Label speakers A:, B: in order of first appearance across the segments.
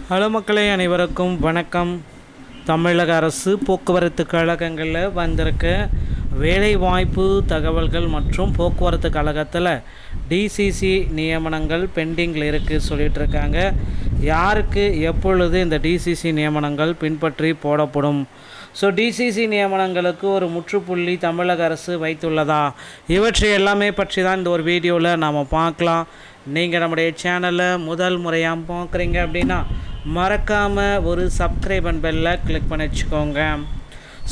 A: Hello மக்களே, அனைவருக்கும் வணக்கம். தமிழக அரசு போக்குவரத்து கழகங்களில் வந்திருக்க வேலைவாய்ப்பு தகவல்கள் மற்றும் போக்குவரத்து கழகத்தில் டிசிசி நியமனங்கள் பெண்டிங்கில் இருக்குது சொல்லிகிட்டு இருக்காங்க. யாருக்கு எப்பொழுது இந்த டிசிசி நியமனங்கள் பின்பற்றி போடப்படும்? ஸோ டிசிசி நியமனங்களுக்கு ஒரு முற்றுப்புள்ளி தமிழக அரசு வைத்துள்ளதா? இவற்றை எல்லாமே பற்றி தான் இந்த ஒரு வீடியோவில் நாம் பார்க்கலாம். நீங்கள் நம்முடைய சேனலை முதல் முறையாக பார்க்குறீங்க அப்படின்னா மறக்காமல் ஒரு சப்ஸ்கிரைப் அண்ட் பெல்லை கிளிக் பண்ணி வச்சுக்கோங்க.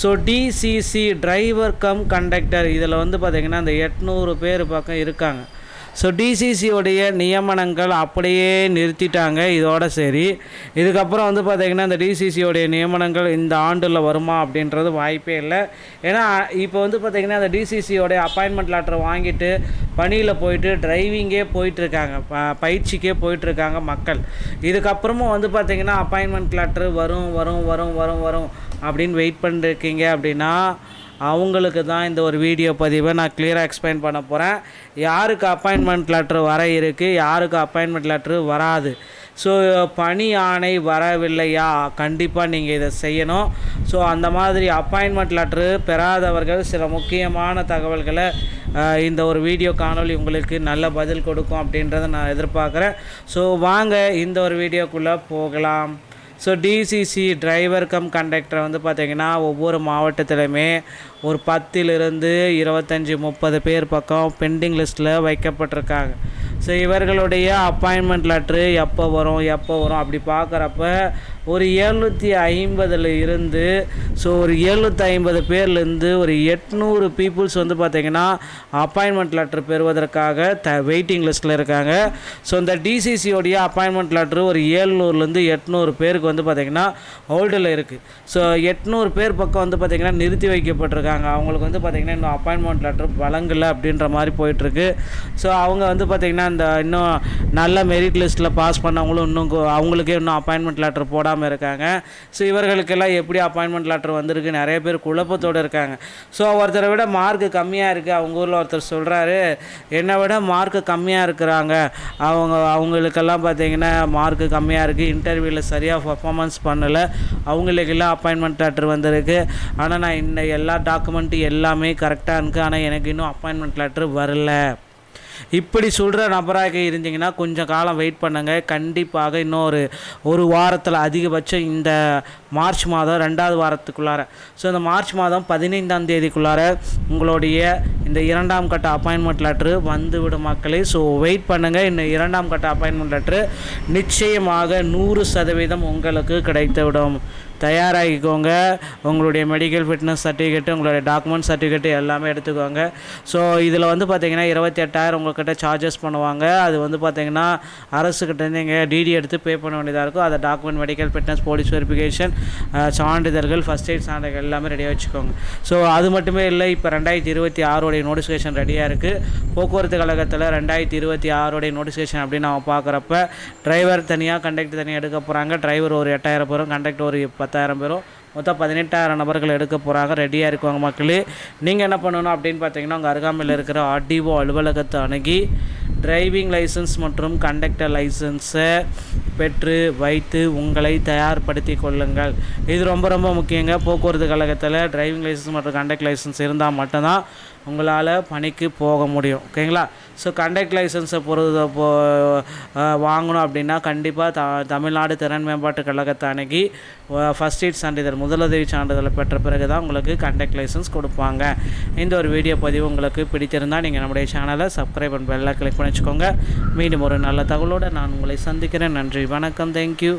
A: ஸோ டிசிசி டிரைவர் கம் கண்டக்டர் இதில் பார்த்திங்கன்னா இந்த 800 பேர் பக்கம் இருக்காங்க. ஸோ டிசிசியோடைய நியமனங்கள் அப்படியே நிறுத்திட்டாங்க. இதோட சரி, இதுக்கப்புறம் பார்த்திங்கன்னா இந்த டிசிசியோடைய நியமனங்கள் இந்த ஆண்டில் வருமா அப்படின்றது வாய்ப்பே இல்லை. ஏன்னா இப்போ பார்த்திங்கன்னா இந்த டிசிசியோடைய அப்பாயின்மெண்ட் லெட்டர் வாங்கிட்டு பணியில் போயிட்டு டிரைவிங்கே போயிட்டுருக்காங்க, பயிற்சிக்கே போயிட்டுருக்காங்க மக்கள். இதுக்கப்புறமும் பார்த்திங்கன்னா அப்பாயின்மெண்ட் லெட்ரு வரும் வரும் வரும் வரும் வரும் அப்படின்னு வெயிட் பண்ணிருக்கீங்க அப்படின்னா அவங்களுக்கு தான் இந்த ஒரு வீடியோ பதிவை நான் கிளியராக எக்ஸ்பிளைன் பண்ண போகிறேன். யாருக்கு அப்பாயின்மெண்ட் லெட்ரு வர இருக்குது, யாருக்கு அப்பாயின்மெண்ட் லெட்ரு வராது. ஸோ பணி ஆணை வரவில்லையா, கண்டிப்பாக நீங்கள் இதை செய்யணும். ஸோ அந்த மாதிரி அப்பாயின்மெண்ட் லெட்ரு பெறாதவர்கள் சில முக்கியமான தகவல்களை இந்த ஒரு வீடியோ காணொலி உங்களுக்கு நல்ல பதில் கொடுக்கும் அப்படின்றத நான் எதிர்பார்க்குறேன். ஸோ வாங்க இந்த ஒரு வீடியோக்குள்ளே போகலாம். ஸோ டிசிசி டிரைவர் கம் கண்டக்டர் பார்த்திங்கன்னா ஒவ்வொரு மாவட்டத்திலுமே ஒரு 10 to 25-30 பேர் பக்கம் பெண்டிங் லிஸ்ட்டில் வைக்கப்பட்டிருக்காங்க. ஸோ இவர்களுடைய அப்பாயின்மெண்ட் லெட்ரு எப்போ வரும் அப்படி பார்க்குறப்ப ஒரு 750 இருந்து ஸோ ஒரு 750 பேர்லேருந்து ஒரு 800 பீப்புள்ஸ் பார்த்திங்கன்னா அப்பாயின்மெண்ட் லெட்ரு பெறுவதற்காக வெயிட்டிங் லிஸ்ட்டில் இருக்காங்க. ஸோ இந்த டிசிசியோடைய அப்பாயின்மெண்ட் லெட்ரு ஒரு 700 to 800 பேருக்கு பார்த்திங்கன்னா ஹோல்டில் இருக்குது. ஸோ 800 பேர் பக்கம் பார்த்திங்கன்னா நிறுத்தி வைக்கப்பட்டிருக்காங்க. அவங்களுக்கு பார்த்திங்கன்னா இன்னும் அப்பாயின்மெண்ட் லெட்ரு வழங்கலை அப்படின்ற மாதிரி போயிட்டுருக்கு. ஸோ அவங்க பார்த்திங்கன்னா இந்த இன்னும் நல்ல மெரிட் லிஸ்ட்டில் பாஸ் பண்ணவங்களும் இன்னும் அவங்களுக்கே இன்னும் அப்பாயின்மெண்ட் லெட்ரு போடாமல் இருக்காங்க. ஸோ இவர்களுக்கெல்லாம் எப்படி அப்பாயின்மெண்ட் லெட்ரு வந்திருக்கு, நிறைய பேர் குழப்பத்தோடு இருக்காங்க. ஸோ ஒருத்தரை விட மார்க்கு கம்மியாக இருக்குது. அவங்க ஊரில் ஒருத்தர் சொல்கிறாரு, என்னை விட மார்க்கு கம்மியாக இருக்கிறாங்க, அவங்களுக்கெல்லாம் பார்த்திங்கன்னா மார்க்கு கம்மியாக இருக்குது, இன்டர்வியூவில் சரியாக பர்ஃபார்மன்ஸ் பண்ணலை, அவங்களுக்கெல்லாம் அப்பாயின்மெண்ட் லெட்ரு வந்திருக்கு, ஆனால் நான் இந்த எல்லா டாக்குமெண்ட்டு எல்லாமே கரெக்டாக இருக்குது, ஆனால் எனக்கு இன்னும் அப்பாயின்மெண்ட் லெட்ரு வரல. இப்படி சொல்கிற நபராக இருந்தீங்கன்னா கொஞ்சம் காலம் வெயிட் பண்ணுங்கள். கண்டிப்பாக இன்னும் ஒரு வாரத்தில், அதிகபட்சம் இந்த மார்ச் மாதம் 2வது வாரத்துக்குள்ளார, ஸோ இந்த மார்ச் மாதம் 15ஆம் தேதிக்குள்ளார உங்களுடைய இந்த 2ஆம் கட்ட அப்பாயின்மெண்ட் லெட்ரு வந்துவிடும் மக்களே. ஸோ வெயிட் பண்ணுங்கள். இந்த 2ஆம் கட்ட அப்பாயின்மெண்ட் லெட்ரு நிச்சயமாக 100% உங்களுக்கு கிடைத்துவிடும். தயாராகிக்கோங்க. உங்களுடைய மெடிக்கல் ஃபிட்னஸ் சர்டிஃபிகேட்டு, உங்களுடைய டாக்குமெண்ட் சர்டிஃபிகேட்டு எல்லாமே எடுத்துக்கோங்க. ஸோ இதில் பார்த்திங்கன்னா 28,000 உங்கள்கிட்ட சார்ஜஸ் பண்ணுவாங்க. அது பார்த்திங்கன்னா அரசுக்கிட்டேருந்து நீங்கள் டிடி எடுத்து பே பண்ண வேண்டியதாக இருக்கும். அதை document, medical fitness, police verification, சான்றிதழ்கள், ஃபஸ்ட் எய்ட் சான்றிதழ் எல்லாமே ரெடியாக வச்சுக்கோங்க. ஸோ அது மட்டுமே இல்லை, இப்போ 2026 நோட்டிஃபிகேஷன் ரெடியாக இருக்குது. போக்குவரத்து கழகத்தில் 2026 நோட்டிஃபிகேஷன் அப்படின்னு நம்ம பார்க்குறப்ப டிரைவர் தனியாக, கண்டக்டர் தனியாக எடுக்க போகிறாங்க. டிரைவர் ஒரு 8,000 பேரும், கண்டக்டர் ஒரு 10,000 பேரும், மொத்தம் 18,000 நபர்கள் எடுக்க போகிறாங்க. ரெடியாக இருக்குவாங்க மக்களே. நீங்கள் என்ன பண்ணணும் அப்படின்னு பார்த்தீங்கன்னா உங்கள் அருகாமையில் இருக்கிற ஆர்டிஓ அலுவலகத்தை அணுகி டிரைவிங் லைசன்ஸ் மற்றும் கண்டக்டர் லைசன்ஸை பெற்று வைத்து உங்களை தயார்படுத்தி கொள்ளுங்கள். இது ரொம்ப ரொம்ப முக்கியங்க. போக்குவரத்து கழகத்தில் டிரைவிங் லைசன்ஸ் மற்றும் கண்டக்டர் லைசன்ஸ் இருந்தால் மட்டும்தான் உங்களால் பணிக்கு போக முடியும். ஓகேங்களா? ஸோ கண்டக்டர் லைசன்ஸை வாங்கணும் அப்படின்னா கண்டிப்பாக தமிழ்நாடு திறன் மேம்பாட்டு கழகத்தை அணுகி ஃபஸ்ட் எய்ட் சான்றிதழ், முதலுதவி சான்றிதழை பெற்ற பிறகு தான் உங்களுக்கு கண்டக்டர் லைசன்ஸ் கொடுப்பாங்க. இந்த ஒரு வீடியோ பதிவு உங்களுக்கு பிடித்திருந்தால் நீங்கள் நம்முடைய சேனலை சப்ஸ்கிரைப் பண்ணி பெல்லை கிளிக் பண்ணி வச்சுக்கோங்க. மீண்டும் ஒரு நல்ல தகவலோடு நான் உங்களை சந்திக்கிறேன். நன்றி, வணக்கம், தேங்க்யூ.